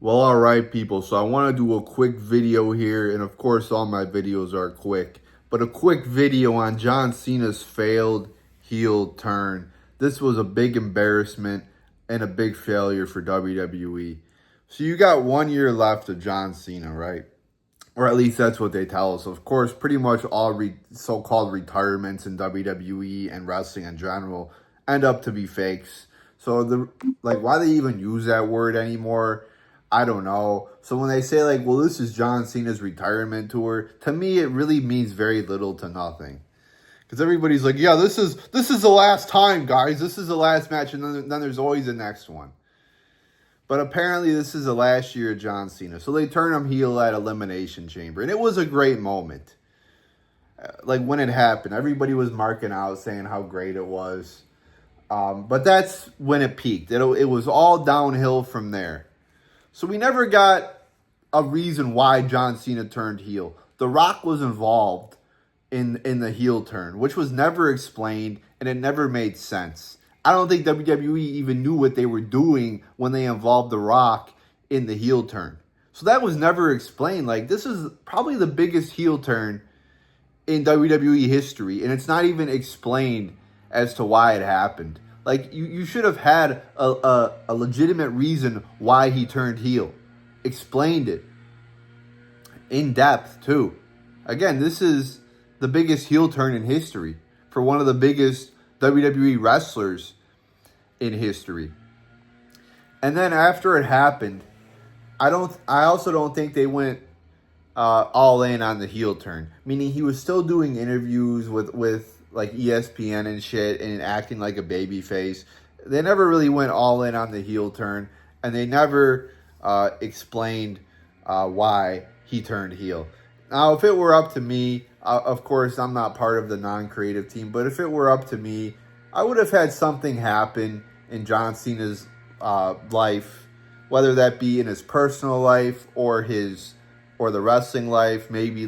Well, all right, people. So I want to do a quick video here, and of course, all my videos are quick. But a quick video on John Cena's failed heel turn. This was a big embarrassment and a big failure for WWE. So you got 1 year left of John Cena, right? Or at least that's what they tell us. Of course, pretty much all so-called retirements in WWE and wrestling in general end up to be fakes. So why they even use that word anymore, I don't know. So when they say well, this is John Cena's retirement tour, to me it really means very little to nothing. Because everybody's like, yeah, this is the last time, guys. This is the last match, and then there's always the next one. But apparently this is the last year of John Cena. So they turn him heel at Elimination Chamber. And it was a great moment. When it happened, everybody was marking out, saying how great it was. But that's when it peaked. It was all downhill from there. So we never got a reason why John Cena turned heel. The Rock was involved in the heel turn, which was never explained, and it never made sense. I don't think WWE even knew what they were doing when they involved The Rock in the heel turn. So that was never explained. This is probably the biggest heel turn in WWE history, and it's not even explained as to why it happened. You should have had a legitimate reason why he turned heel. Explained it. In depth, too. Again, this is the biggest heel turn in history for one of the biggest WWE wrestlers in history. And then after it happened, I also don't think they went all in on the heel turn. Meaning he was still doing interviews with ESPN and shit and acting like a babyface. They never really went all in on the heel turn, and they never explained why he turned heel. Now, if it were up to me, of course, I'm not part of the non-creative team, but if it were up to me, I would have had something happen in John Cena's life, whether that be in his personal life or the wrestling life. Maybe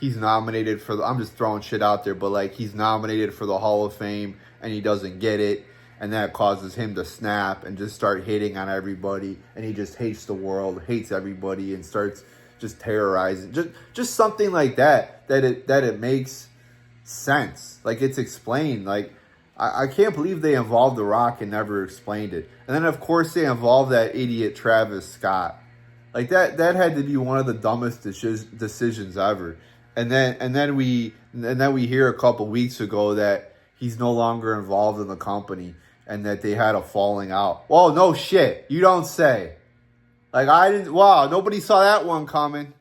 he's nominated for I'm just throwing shit out there, but he's nominated for the Hall of Fame and he doesn't get it, and that causes him to snap and just start hitting on everybody, and he just hates the world, hates everybody, and starts just terrorizing. Just something like that it makes sense. It's explained. I can't believe they involved The Rock and never explained it. And then of course they involved that idiot Travis Scott. That had to be one of the dumbest decisions ever. And then we hear a couple weeks ago that he's no longer involved in the company and that they had a falling out. Whoa, no shit. You don't say. Wow, nobody saw that one coming.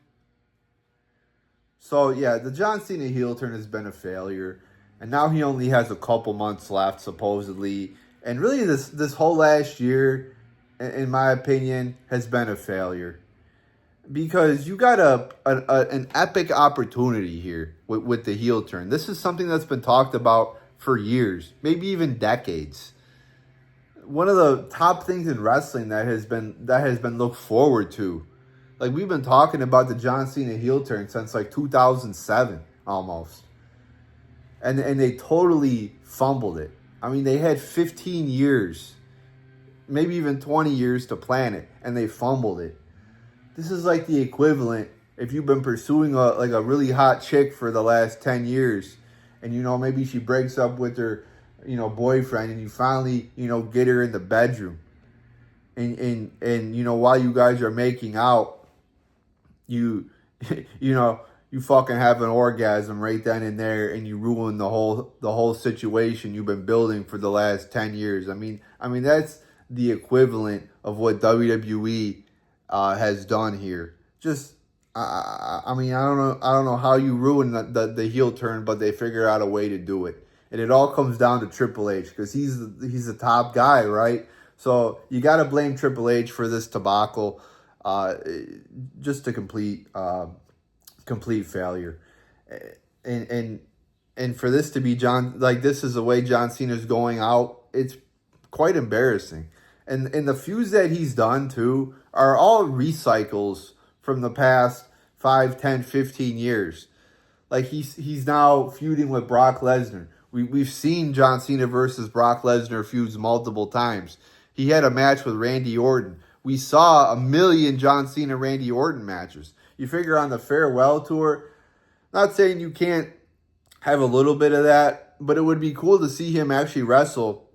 So, yeah, the John Cena heel turn has been a failure. And now he only has a couple months left, supposedly. And really, this whole last year, in my opinion, has been a failure. Because you got an epic opportunity here with the heel turn. This is something that's been talked about for years, maybe even decades. One of the top things in wrestling that has been looked forward to. We've been talking about the John Cena heel turn since 2007 almost. And they totally fumbled it. I mean, they had 15 years, maybe even 20 years to plan it, and they fumbled it. This is the equivalent if you've been pursuing a really hot chick for the last 10 years, and maybe she breaks up with her boyfriend, and you finally get her in the bedroom, and while you guys are making out, you fucking have an orgasm right then and there, and you ruin the whole situation you've been building for the last 10 years. I mean that's the equivalent of what WWE has done here. I don't know how you ruin the heel turn, but they figure out a way to do it. And it all comes down to Triple H, because he's the top guy, right? So you got to blame Triple H for this debacle. Just a complete failure. And for this to be this is the way John Cena's going out, it's quite embarrassing. And the feuds that he's done too are all recycles from the past 5, 10, 15 years. He's now feuding with Brock Lesnar. We've seen John Cena versus Brock Lesnar feuds multiple times. He had a match with Randy Orton we saw a million John Cena Randy Orton matches. You figure on the farewell tour, not saying you can't have a little bit of that, but it would be cool to see him actually wrestle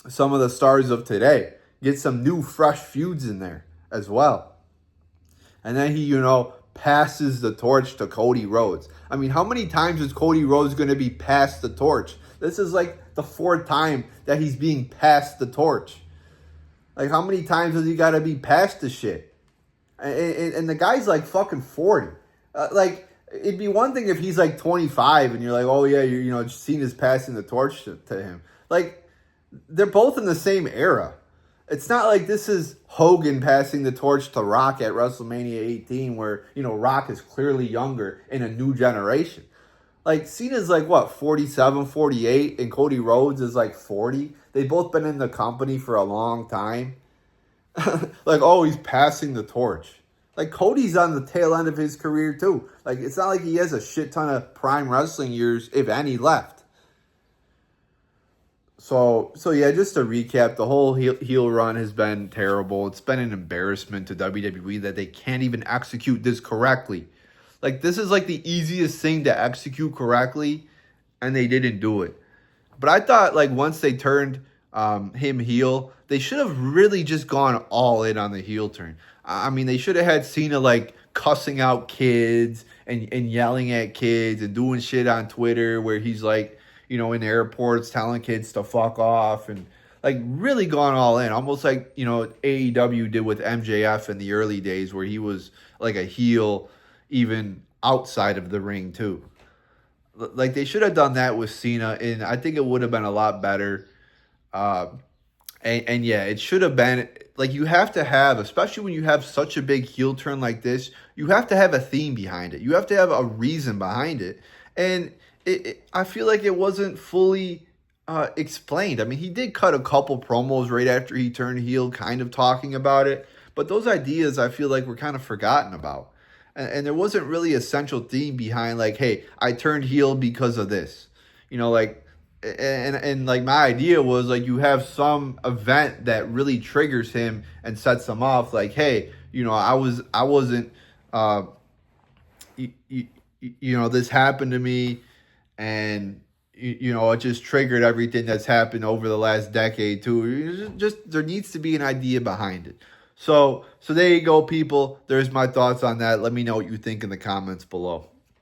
some of the stars of today. Get some new, fresh feuds in there as well. And then he, passes the torch to Cody Rhodes. I mean, how many times is Cody Rhodes going to be passed the torch? This is like the fourth time that he's being passed the torch. Like, how many times has he got to be passed the shit? And the guy's like fucking 40. It'd be one thing if he's like 25 and you're like, oh yeah, Cena's passing the torch to him. Like, they're both in the same era. It's not like this is Hogan passing the torch to Rock at WrestleMania 18 where, Rock is clearly younger in a new generation. Like, Cena's like, 47, 48, and Cody Rhodes is like 40. They've both been in the company for a long time. Like, oh, he's passing the torch. Like, Cody's on the tail end of his career, too. Like, it's not like he has a shit ton of prime wrestling years, if any, left. So yeah, just to recap, the whole heel run has been terrible. It's been an embarrassment to WWE that they can't even execute this correctly. Like, this is like the easiest thing to execute correctly, and they didn't do it. But I thought, like, once they turned him heel, they should have really just gone all in on the heel turn. I mean, they should have had Cena, like, cussing out kids and yelling at kids and doing shit on Twitter where he's, like, in airports telling kids to fuck off and, like, really gone all in. Almost like, AEW did with MJF in the early days where he was, like, a heel even outside of the ring, too. Like, they should have done that with Cena, and I think it would have been a lot better. And yeah, it should have been, like, you have to have, especially when you have such a big heel turn like this, you have to have a theme behind it. You have to have a reason behind it. And I feel like it wasn't fully explained. I mean, he did cut a couple promos right after he turned heel, kind of talking about it. But those ideas, I feel like, were kind of forgotten about. And there wasn't really a central theme behind, like, hey, I turned heel because of this. And like, my idea was, like, you have some event that really triggers him and sets him off. Like, hey, I wasn't, this happened to me. And, it just triggered everything that's happened over the last decade, too. Just there needs to be an idea behind it. So there you go, people. There's my thoughts on that. Let me know what you think in the comments below.